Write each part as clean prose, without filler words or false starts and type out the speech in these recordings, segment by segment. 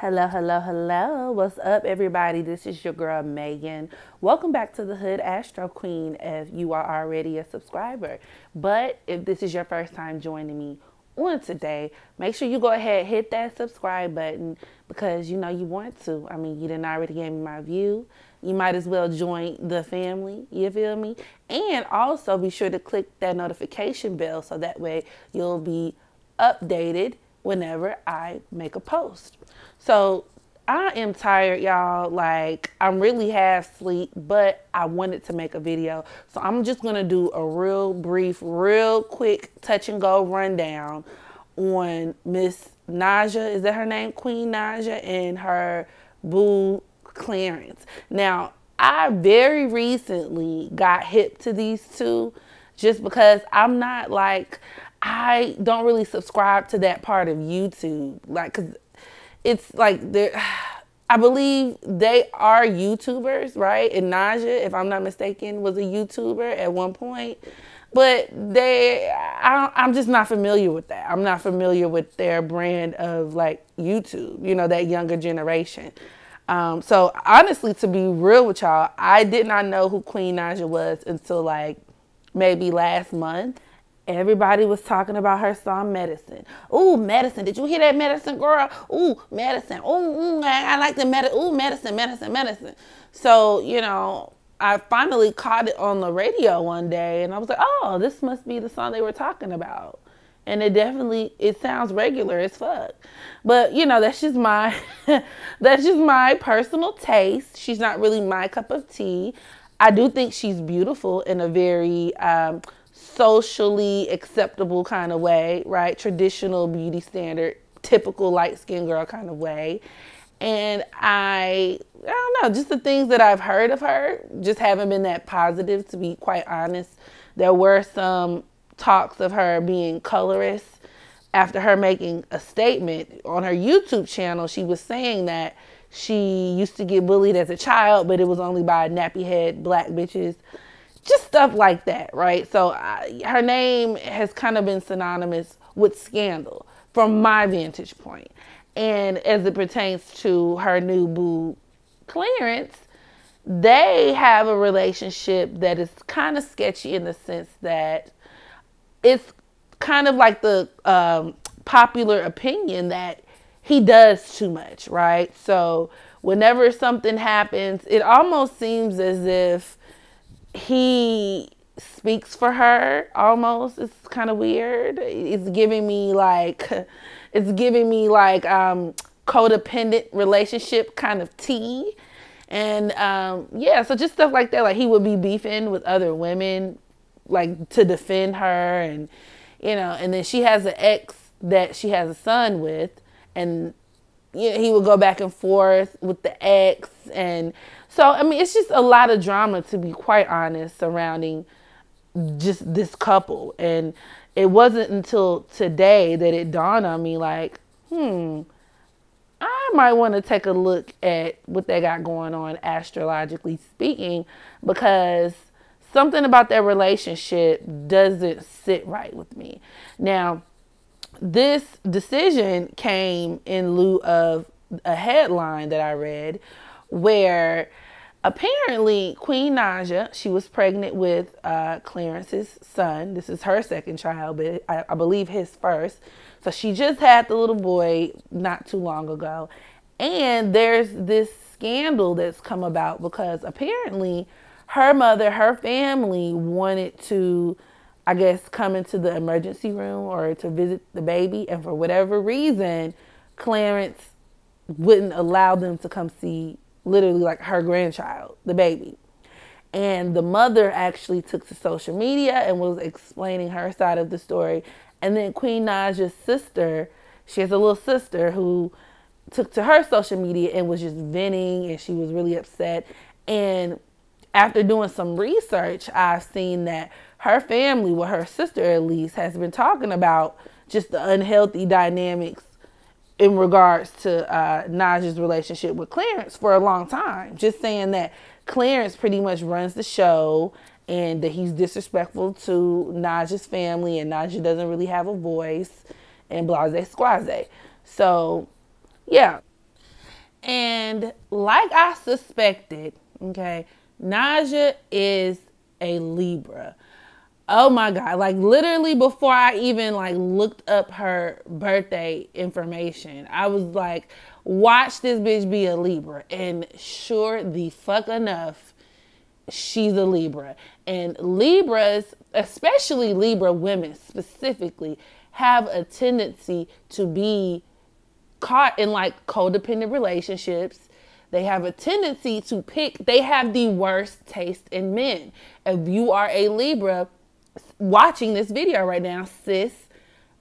Hello, hello, hello. What's up, everybody? This is your girl, Megan. Welcome back to the Hood Astro Queen if you are already a subscriber. But if this is your first time joining me on today, make sure you go ahead, hit that subscribe button because you know you want to. I mean, you didn't already give me my view. You might as well join the family, you feel me? And also be sure to click that notification bell so that way you'll be updated whenever I make a post. So I am tired, y'all. Like, I'm really half asleep, but I wanted to make a video. So I'm just going to do a real brief, real quick touch and go rundown on Miss Naija. Is that her name? Queen Naija and her boo Clarence. Now, I very recently got hip to these two just because I'm not like, I don't really subscribe to that part of YouTube. Like, cause it's like they're, I believe they are YouTubers, right? And Naija, if I'm not mistaken, was a YouTuber at one point. But I'm just not familiar with that. I'm not familiar with their brand of like YouTube, you know, that younger generation. So honestly, to be real with y'all, I did not know who Queen Naija was until like maybe last month. Everybody was talking about her song Medicine. Ooh, Medicine. Did you hear that, Medicine, girl? Ooh, Medicine. Ooh, I like the medicine. Ooh, Medicine, Medicine, Medicine. So, you know, I finally caught it on the radio one day and I was like, oh, this must be the song they were talking about. And it sounds regular as fuck. But, you know, that's just my, that's just my personal taste. She's not really my cup of tea. I do think she's beautiful in a very, socially acceptable kind of way, right? Traditional beauty standard, typical light-skinned girl kind of way. And I don't know, just the things that I've heard of her just haven't been that positive, to be quite honest. There were some talks of her being colorist after her making a statement on her YouTube channel. She was saying that she used to get bullied as a child, but it was only by nappy head black bitches. Just stuff like that, right? So her name has kind of been synonymous with scandal from my vantage point. And as it pertains to her new boo, Clarence, they have a relationship that is kind of sketchy in the sense that it's kind of like the popular opinion that he does too much, right? So whenever something happens, it almost seems as if he speaks for her almost. It's kind of weird. It's giving me like codependent relationship kind of tea. And yeah, so just stuff like that. Like he would be beefing with other women like to defend her, and you know, and then she has an ex that she has a son with, and you know, he would go back and forth with the ex. And so, I mean, it's just a lot of drama, to be quite honest, surrounding just this couple. And it wasn't until today that it dawned on me like, I might want to take a look at what they got going on astrologically speaking, because something about their relationship doesn't sit right with me. Now, this decision came in lieu of a headline that I read where apparently Queen Naija, she was pregnant with Clarence's son. This is her second child, but I believe his first. So she just had the little boy not too long ago. And there's this scandal that's come about because apparently her mother, her family wanted to, I guess, come into the emergency room or to visit the baby. And for whatever reason, Clarence wouldn't allow them to come see literally like her grandchild, the baby. And the mother actually took to social media and was explaining her side of the story. And then Queen Naija's sister, she has a little sister who took to her social media and was just venting, and she was really upset. And after doing some research, I've seen that her family, well, her sister at least, has been talking about just the unhealthy dynamics in regards to Naija's relationship with Clarence for a long time. Just saying that Clarence pretty much runs the show and that he's disrespectful to Naija's family and Naija doesn't really have a voice and blase squaze. So, yeah. And like I suspected, okay, Naija is a Libra. Oh my God. Like literally before I even like looked up her birthday information, I was like, watch this bitch be a Libra. And sure the fuck enough, she's a Libra. And Libras, especially Libra women specifically, have a tendency to be caught in like codependent relationships. They have a tendency to they have the worst taste in men. If you are a Libra watching this video right now, sis,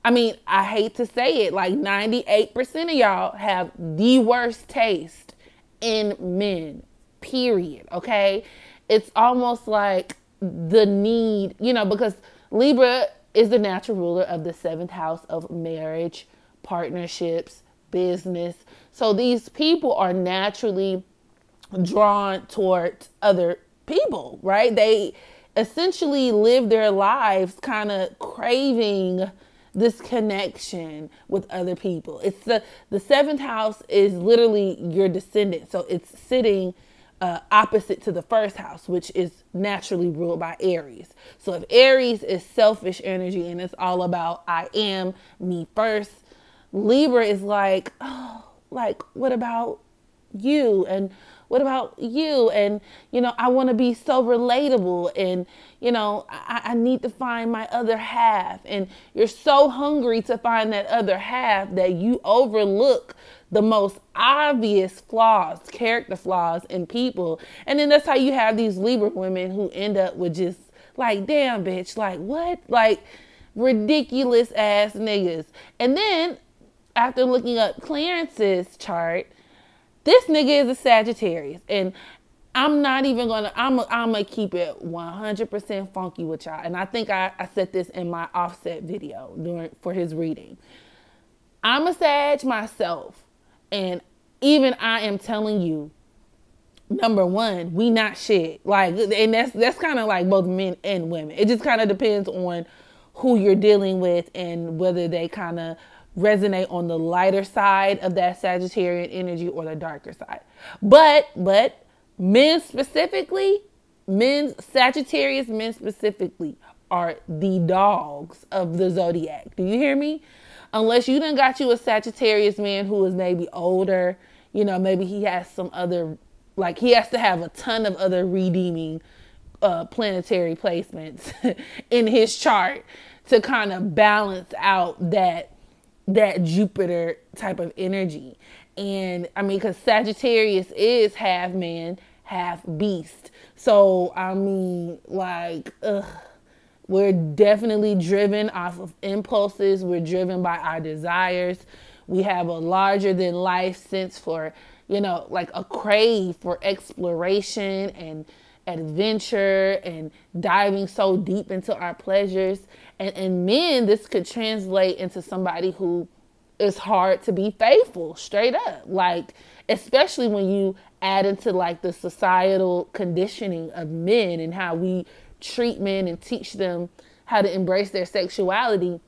I mean, I hate to say it, like 98% of y'all have the worst taste in men, period, okay? It's almost like the need, because Libra is the natural ruler of the 7th house of marriage, partnerships, business. So these people are naturally drawn toward other people, right? They essentially live their lives kind of craving this connection with other people. It's the 7th house is literally your descendant. So it's sitting opposite to the 1st house, which is naturally ruled by Aries. So if Aries is selfish energy and it's all about I am, me first, Libra is like, oh, like, what about you? And what about you? And, I want to be so relatable. And, I need to find my other half. And you're so hungry to find that other half that you overlook the most obvious flaws, character flaws in people. And then that's how you have these Libra women who end up with just like, damn, bitch, like what? Like ridiculous ass niggas. And then after looking up Clarence's chart, this nigga is a Sagittarius. And I'm not even gonna, I'm gonna keep it 100% funky with y'all. And I think I said this in my offset video for his reading. I'm a Sag myself. And even I am telling you, number one, we not shit. Like, and that's kind of like both men and women. It just kind of depends on who you're dealing with and whether they kind of resonate on the lighter side of that Sagittarian energy or the darker side. But men specifically, Sagittarius men specifically are the dogs of the zodiac. Do you hear me? Unless you done got you a Sagittarius man who is maybe older, maybe he has some other, like he has to have a ton of other redeeming planetary placements in his chart to kind of balance out that Jupiter type of energy. And I mean, because Sagittarius is half man, half beast. So, I mean, like, we're definitely driven off of impulses. We're driven by our desires. We have a larger than life sense for, like a crave for exploration and adventure and diving so deep into our pleasures. And men, this could translate into somebody who is hard to be faithful, straight up. Like, especially when you add into like the societal conditioning of men and how we treat men and teach them how to embrace their sexuality.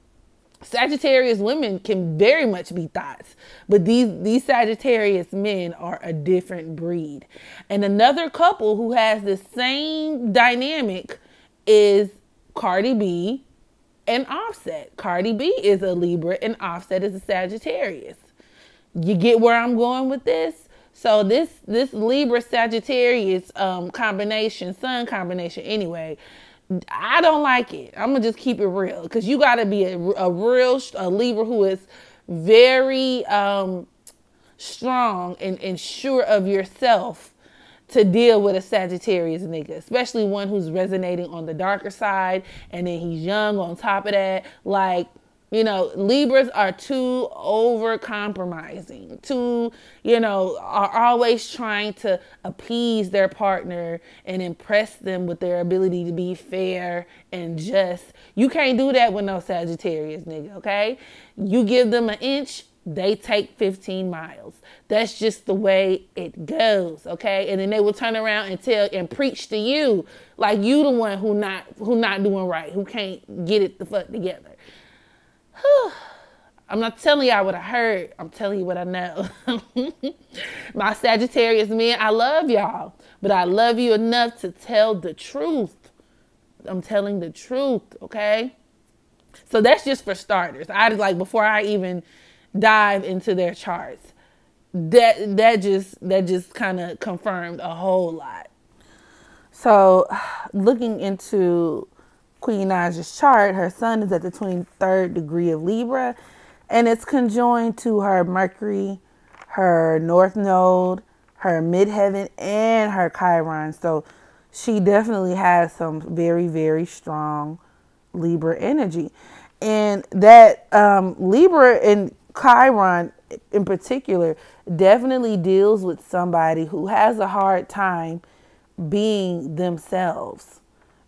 Sagittarius women can very much be thoughts, but these Sagittarius men are a different breed. And another couple who has the same dynamic is Cardi B and Offset. Cardi B is a Libra and Offset is a Sagittarius. You get where I'm going with this? So this Libra Sagittarius combination, sun combination anyway, I don't like it. I'm going to just keep it real, because you got to be a Libra who is very strong and sure of yourself to deal with a Sagittarius nigga, especially one who's resonating on the darker side, and then he's young on top of that. Like, Libras are too over compromising, are always trying to appease their partner and impress them with their ability to be fair and just. You can't do that with no Sagittarius nigga, okay? You give them an inch, they take 15 miles. That's just the way it goes, okay? And then they will turn around and tell and preach to you like you the one who not doing right, who can't get it the fuck together. I'm not telling y'all what I heard. I'm telling you what I know. My Sagittarius men, I love y'all. But I love you enough to tell the truth. I'm telling the truth, okay? So that's just for starters. Before I even dive into their charts. That just kind of confirmed a whole lot. So looking into Queen Naija's chart, her sun is at the 23rd degree of Libra, and it's conjoined to her Mercury, her North Node, her Midheaven, and her Chiron. So she definitely has some very, very strong Libra energy. And that Libra and Chiron in particular definitely deals with somebody who has a hard time being themselves,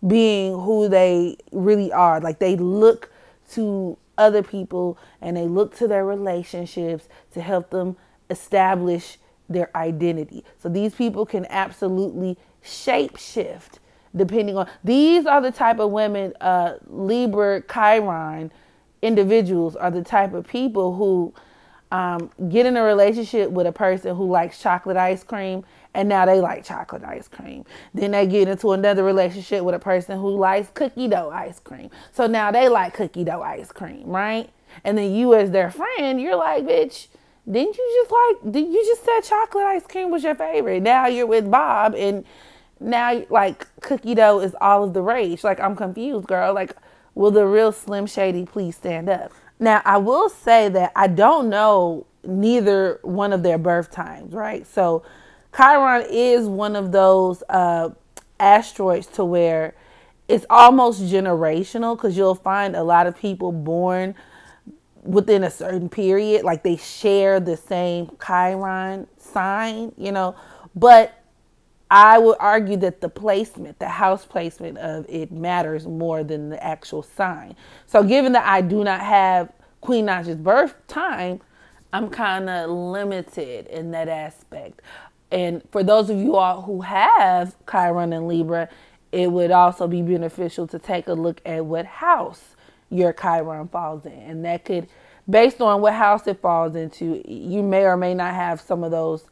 being who they really are. Like they look to other people and they look to their relationships to help them establish their identity. So these people can absolutely shape shift depending on, these are the type of women, Libra, Chiron individuals are the type of people who get in a relationship with a person who likes chocolate ice cream, and now they like chocolate ice cream. Then they get into another relationship with a person who likes cookie dough ice cream. So now they like cookie dough ice cream, right? And then you as their friend, you're like, bitch, did you just said chocolate ice cream was your favorite? Now you're with Bob and now like cookie dough is all of the rage. Like, I'm confused, girl. Like, will the real Slim Shady please stand up? Now, I will say that I don't know neither one of their birth times, right? So Chiron is one of those asteroids to where it's almost generational, because you'll find a lot of people born within a certain period, like they share the same Chiron sign, you know, but I would argue that the placement, the house placement of it matters more than the actual sign. So given that I do not have Queen Naija's birth time, I'm kind of limited in that aspect. And for those of you all who have Chiron and Libra, it would also be beneficial to take a look at what house your Chiron falls in. And that could, based on what house it falls into, you may or may not have some of those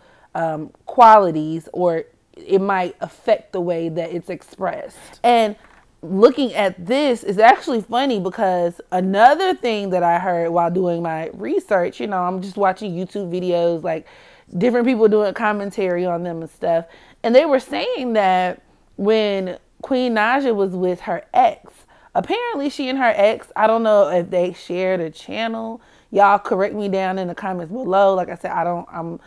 qualities, or it might affect the way that it's expressed. And looking at this is actually funny, because another thing that I heard while doing my research, you know, I'm just watching YouTube videos, like different people doing commentary on them and stuff. And they were saying that when Queen Naija was with her ex, apparently she and her ex, I don't know if they shared a channel. Y'all correct me down in the comments below. Like I said, I'm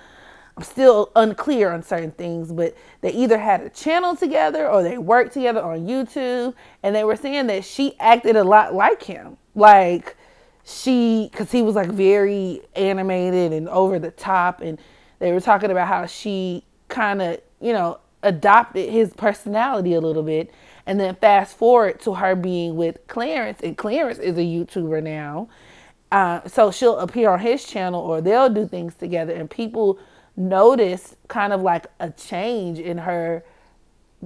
still unclear on certain things, but they either had a channel together or they worked together on YouTube. And they were saying that she acted a lot like him. Like because he was like very animated and over the top. And they were talking about how she kind of, you know, adopted his personality a little bit. And then fast forward to her being with Clarence, and Clarence is a YouTuber now. So she'll appear on his channel, or they'll do things together, and people noticed kind of like a change in her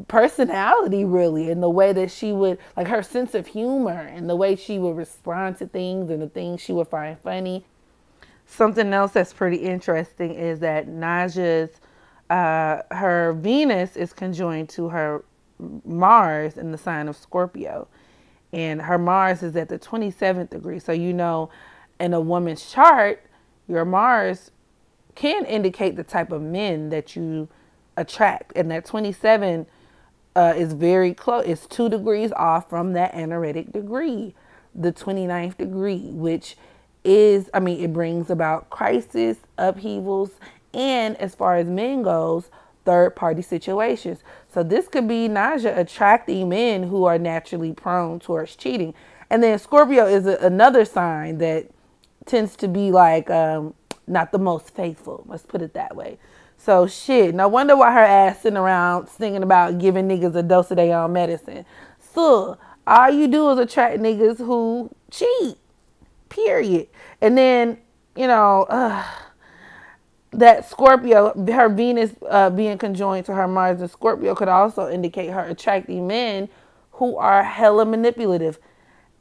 personality, really, in the way that she would, like her sense of humor and the way she would respond to things and the things she would find funny. Something else that's pretty interesting is that Naija's, her Venus is conjoined to her Mars in the sign of Scorpio. And her Mars is at the 27th degree. So, you know, in a woman's chart, your Mars can indicate the type of men that you attract. And that 27 is very close. It's 2 degrees off from that aneretic degree, the 29th degree, which is, I mean, it brings about crisis, upheavals, and as far as men goes, third-party situations. So this could be Naija attracting men who are naturally prone towards cheating. And then Scorpio is another sign that tends to be like not the most faithful. Let's put it that way. So shit, no wonder why her ass sitting around singing about giving niggas a dose of their own medicine. So all you do is attract niggas who cheat, period. And then, you know, that Scorpio, her Venus being conjoined to her Mars and Scorpio could also indicate her attracting men who are hella manipulative.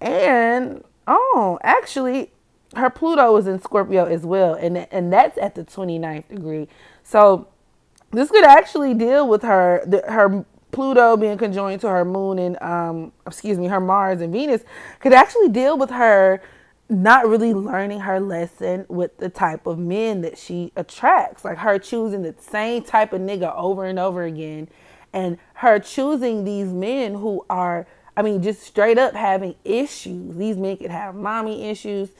And, oh, actually, her Pluto is in Scorpio as well, and that's at the 29th degree. So this could actually deal with her Pluto being conjoined to her moon and her Mars and Venus could actually deal with her not really learning her lesson with the type of men that she attracts, like her choosing the same type of nigga over and over again, and her choosing these men who are, I mean, just straight up having issues. These men could have mommy issues.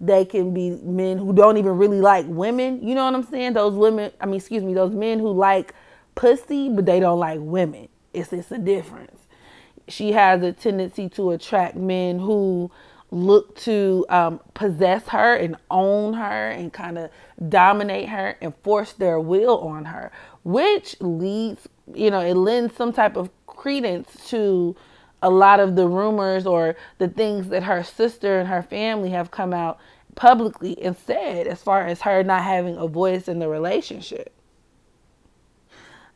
They can be men who don't even really like women. You know what I'm saying? Those women, those men who like pussy, but they don't like women. It's a difference. She has a tendency to attract men who look to possess her and own her and kind of dominate her and force their will on her, which leads, it lends some type of credence to a lot of the rumors or the things that her sister and her family have come out publicly and said as far as her not having a voice in the relationship.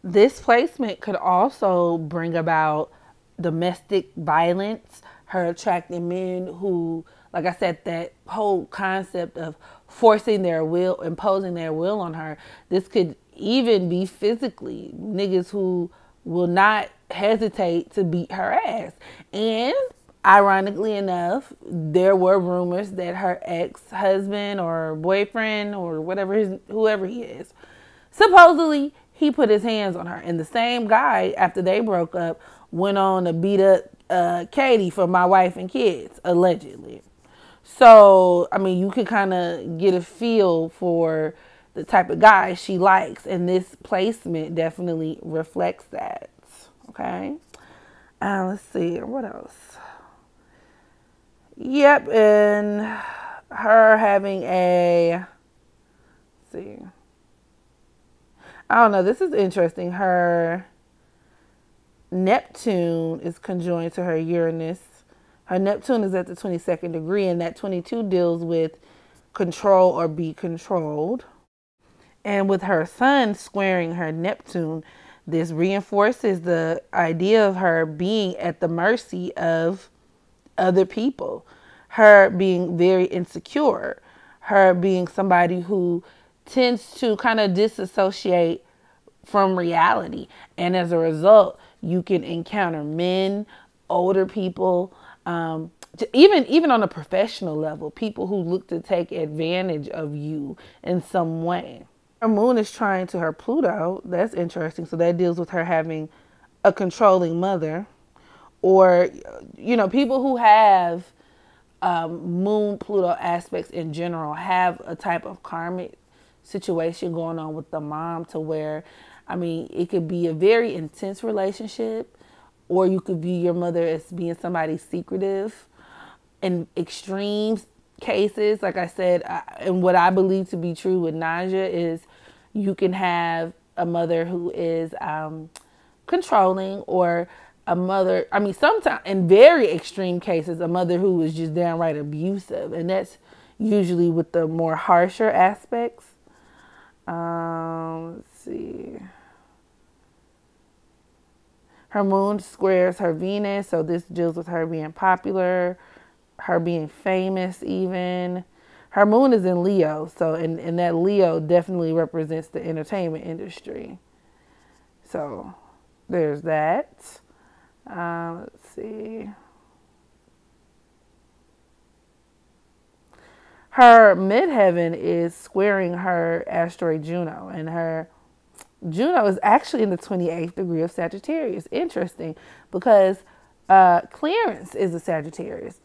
This placement could also bring about domestic violence, her attracting men who, like I said, that whole concept of forcing their will, imposing their will on her. This could even be physically, niggas who will not hesitate to beat her ass. And ironically enough, there were rumors that her ex-husband or boyfriend or whoever he is, supposedly he put his hands on her. And the same guy, after they broke up, went on to beat up Katie for My Wife and Kids, allegedly. So, I mean, you could kind of get a feel for the type of guy she likes. And this placement definitely reflects that. Okay. Let's see. What else? Yep. And her having let's see. I don't know. This is interesting. Her Neptune is conjoined to her Uranus. Her Neptune is at the 22nd degree, and that 22 deals with control or be controlled. And with her Sun squaring her Neptune, this reinforces the idea of her being at the mercy of other people, her being very insecure, her being somebody who tends to kind of disassociate from reality. And as a result, you can encounter men, older people, even on a professional level, people who look to take advantage of you in some way. Her moon is trine to her Pluto. That's interesting. So that deals with her having a controlling mother, or, people who have moon Pluto aspects in general have a type of karmic situation going on with the mom, to where, it could be a very intense relationship, or you could view your mother as being somebody secretive. In extreme cases, like I said, and what I believe to be true with Naija is you can have a mother who is controlling, or a mother, sometimes in very extreme cases, a mother who is just downright abusive. And that's usually with the more harsher aspects. Let's see. Her moon squares her Venus, so this deals with her being popular, her being famous even. Her moon is in Leo, so and that Leo definitely represents the entertainment industry. So there's that. Let's see. Her midheaven is squaring her asteroid Juno, and her Juno is actually in the 28th degree of Sagittarius. Interesting, because Clarence is a Sagittarius.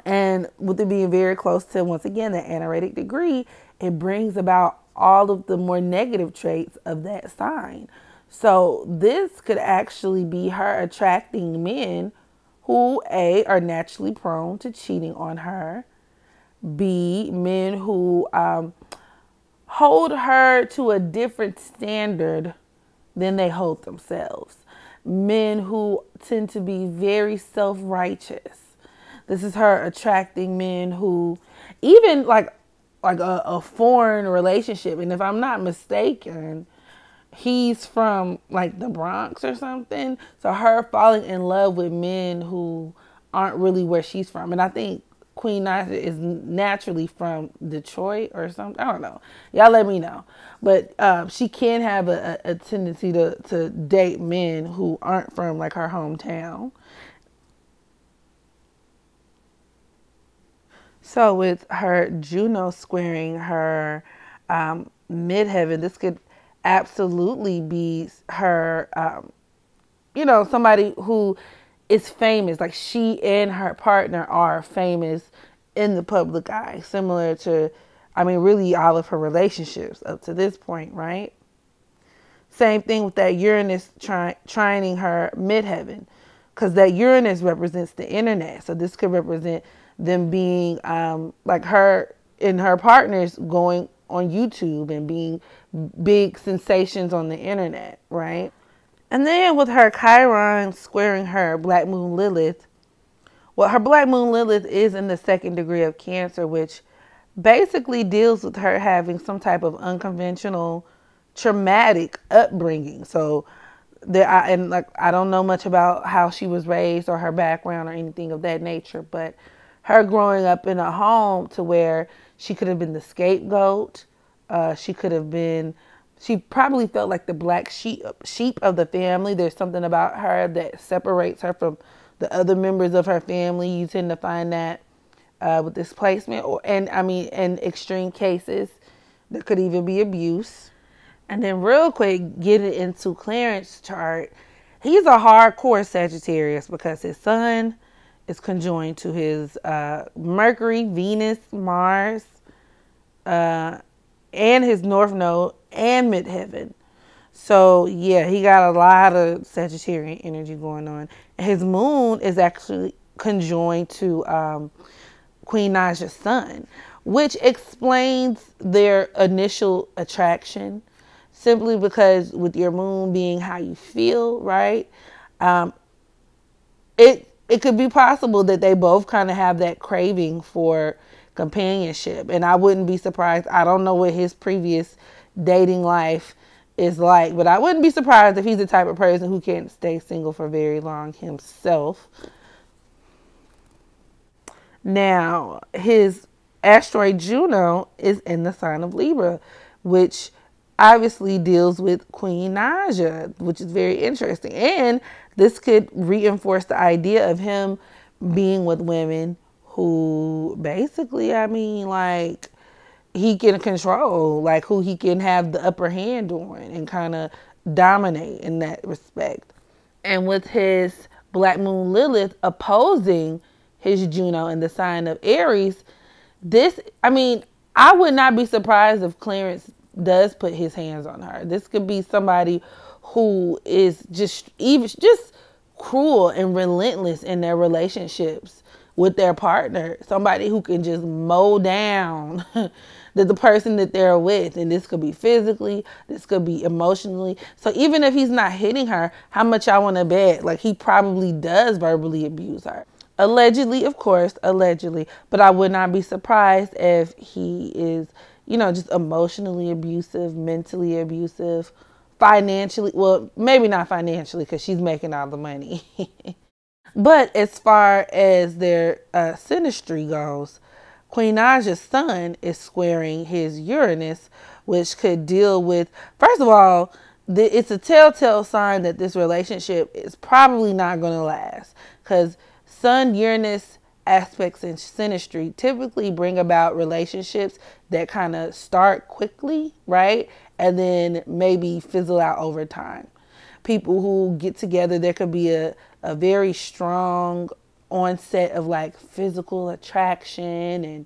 And with it being very close to, once again, the anaretic degree, it brings about all of the more negative traits of that sign. So this could actually be her attracting men who, A, are naturally prone to cheating on her, B, men who hold her to a different standard than they hold themselves. Men who tend to be very self-righteous. This is her attracting men who, even like a foreign relationship. And if I'm not mistaken, he's from like the Bronx or something. So her falling in love with men who aren't really where she's from. And I think Queen Naija is naturally from Detroit or something. I don't know. Y'all let me know. But she can have a tendency to date men who aren't from like her hometown. So with her Juno squaring her midheaven, this could absolutely be her, somebody who is famous. Like she and her partner are famous in the public eye, similar to, really all of her relationships up to this point, right? Same thing with that Uranus trining her midheaven, because that Uranus represents the internet. So this could represent them being like her and her partners going on YouTube and being big sensations on the internet, right? And then with her Chiron squaring her Black Moon Lilith, well, her Black Moon Lilith is in the 2nd degree of Cancer, which basically deals with her having some type of unconventional, traumatic upbringing. So I don't know much about how she was raised or her background or anything of that nature, but her growing up in a home to where she could have been the scapegoat, she probably felt like the black sheep of the family. There's something about her that separates her from the other members of her family. You tend to find that with this placement, in extreme cases, there could even be abuse. And then real quick, getting into Clarence's chart, he's a hardcore Sagittarius because his sun is conjoined to his Mercury, Venus, Mars, and his North Node and midheaven. So yeah, he got a lot of Sagittarian energy going on. His moon is actually conjoined to Queen Naija's sun, which explains their initial attraction, simply because with your moon being how you feel, right? It could be possible that they both kind of have that craving for companionship. And I wouldn't be surprised. I don't know what his previous dating life is like, but I wouldn't be surprised if he's the type of person who can't stay single for very long himself. Now, his asteroid Juno is in the sign of Libra, which obviously deals with Queen Naija, which is very interesting. And this could reinforce the idea of him being with women who basically, he can control, like who he can have the upper hand on and kind of dominate in that respect. And with his Black Moon Lilith opposing his Juno in the sign of Aries, I would not be surprised if Clarence does put his hands on her. This could be somebody who is just cruel and relentless in their relationships with their partner. Somebody who can just mow down the person that they're with. And this could be physically, this could be emotionally. So even if he's not hitting her, how much I want to bet, like, he probably does verbally abuse her. Allegedly, of course, allegedly. But I would not be surprised if he is, just emotionally abusive, mentally abusive, financially. Well, maybe not financially because she's making all the money. But as far as their synastry goes, Queen Naija's sun is squaring his Uranus, which could deal with, first of all, it's a telltale sign that this relationship is probably not going to last, because Sun Uranus aspects in synastry typically bring about relationships that kind of start quickly, right? And then maybe fizzle out over time. People who get together, there could be a very strong onset of like physical attraction and,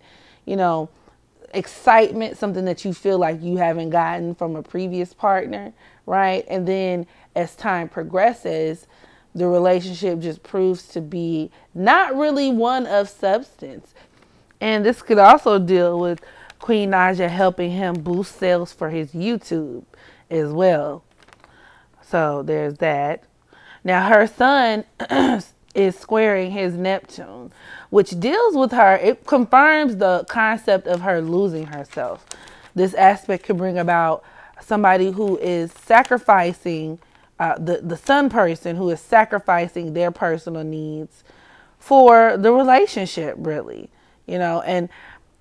excitement, something that you feel like you haven't gotten from a previous partner, right? And then as time progresses, the relationship just proves to be not really one of substance. And this could also deal with Queen Naija helping him boost sales for his YouTube as well. So there's that. Now her sun is squaring his Neptune, which deals with her. It confirms the concept of her losing herself. This aspect could bring about somebody who is sacrificing, the sun person who is sacrificing their personal needs for the relationship, really. And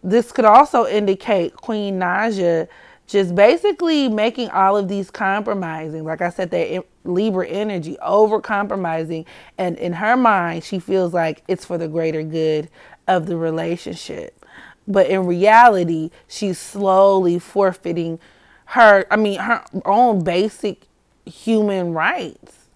this could also indicate Queen Naija just basically making all of these compromising, like I said, that Libra energy, over compromising. And in her mind, she feels like it's for the greater good of the relationship. But in reality, she's slowly forfeiting her own basic human rights.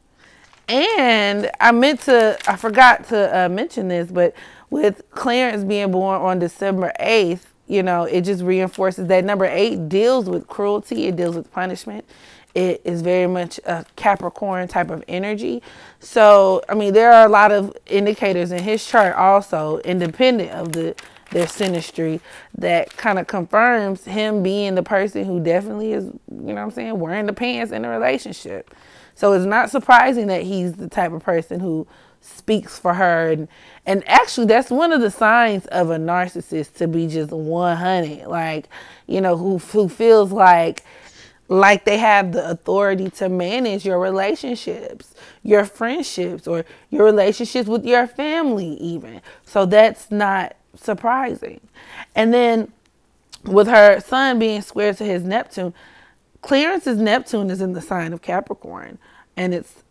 And I forgot to mention this, but with Clarence being born on December 8th, it just reinforces that number 8 deals with cruelty. It deals with punishment. It is very much a Capricorn type of energy. So, there are a lot of indicators in his chart also, independent of their synastry, that kind of confirms him being the person who definitely is, wearing the pants in the relationship. So it's not surprising that he's the type of person who speaks for her. And actually, that's one of the signs of a narcissist, to be just 100. Like, who feels like they have the authority to manage your relationships, your friendships, or your relationships with your family even. So that's not surprising. And then with her sun being square to his Neptune, Clarence's Neptune is in the sign of Capricorn, and it's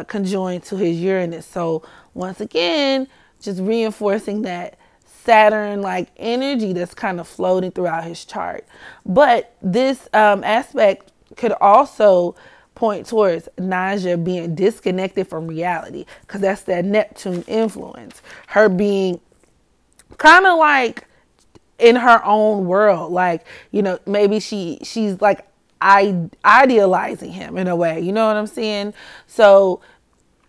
conjoined to his Uranus. So once again, just reinforcing that Saturn-like energy that's kind of floating throughout his chart. But this aspect could also point towards Naija being disconnected from reality, because that's that Neptune influence. Her being kind of like in her own world, like, maybe she's like idealizing him in a way, you know what I'm saying? So,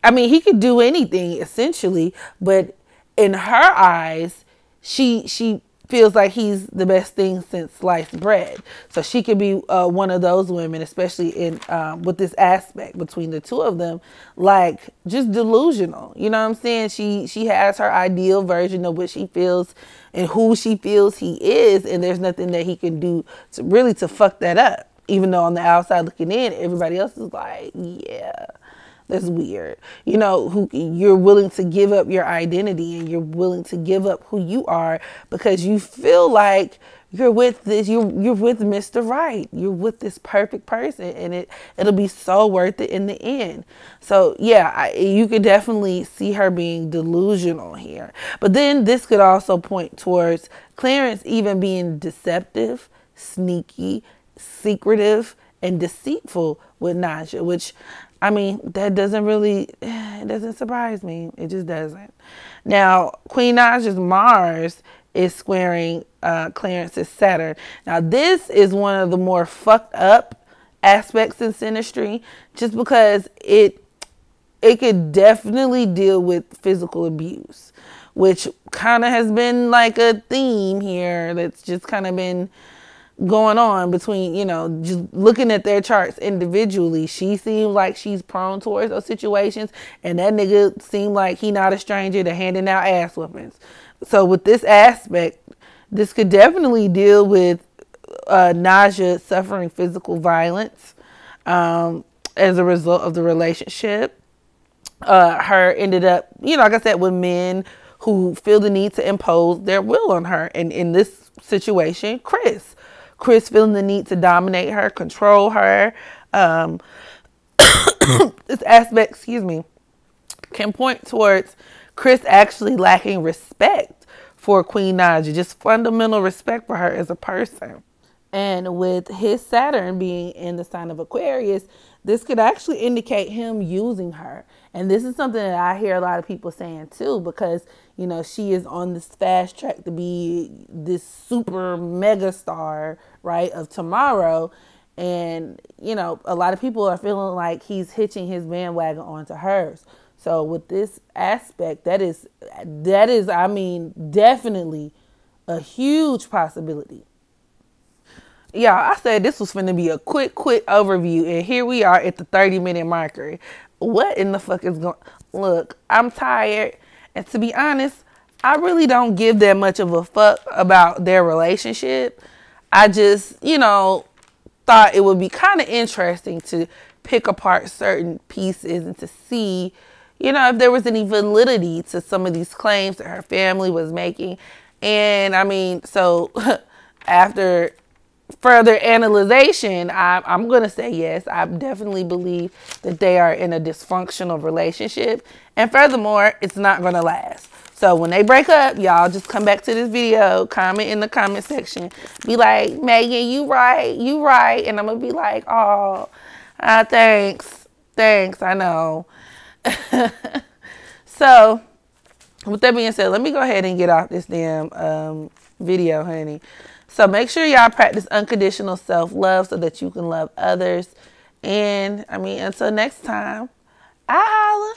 he could do anything essentially, but in her eyes, she feels like he's the best thing since sliced bread. So she could be one of those women, especially in with this aspect between the two of them, like just delusional. You know what I'm saying? She has her ideal version of what she feels and who she feels he is, and there's nothing that he can do to fuck that up. Even though on the outside looking in, everybody else is like, yeah, that's weird. Who you're willing to give up your identity, and you're willing to give up who you are because you feel like you're with this, you're with Mr. Right. You're with this perfect person, and it'll be so worth it in the end. So yeah, you could definitely see her being delusional here. But then this could also point towards Clarence even being deceptive, sneaky, secretive, and deceitful with Naija, which that it doesn't surprise me. It just doesn't. Now, Queen Naija's Mars is squaring Clarence's Saturn. Now, this is one of the more fucked up aspects in synastry, just because it could definitely deal with physical abuse, which kind of has been like a theme here that's just kind of been going on between, just looking at their charts individually. She seems like she's prone towards those situations, and that nigga seemed like he not a stranger to handing out ass whoopings. So with this aspect, this could definitely deal with Naija suffering physical violence as a result of the relationship. Her ended up, like I said, with men who feel the need to impose their will on her. And in this situation, Chris feeling the need to dominate her, control her. This aspect, can point towards Chris actually lacking respect for Queen Naija, just fundamental respect for her as a person. And with his Saturn being in the sign of Aquarius, this could actually indicate him using her. And this is something that I hear a lot of people saying too, because, she is on this fast track to be this super mega star, right, of tomorrow. And, a lot of people are feeling like he's hitching his bandwagon onto hers. So with this aspect, that is, definitely a huge possibility. Y'all, I said this was finna be a quick overview, and here we are at the 30-minute marker. What in the fuck is going? Look, I'm tired, and to be honest, I really don't give that much of a fuck about their relationship. I just, thought it would be kind of interesting to pick apart certain pieces and to see, if there was any validity to some of these claims that her family was making. And I mean, so after further analyzation, I'm going to say yes. I definitely believe that they are in a dysfunctional relationship. And furthermore, it's not going to last. So when they break up, y'all just come back to this video, comment in the comment section. Be like, Megan, you right, you right. And I'm going to be like, oh, thanks. Thanks, I know. So with that being said, let me go ahead and get off this damn video, honey. So make sure y'all practice unconditional self-love so that you can love others. And, I mean, until next time, I holla.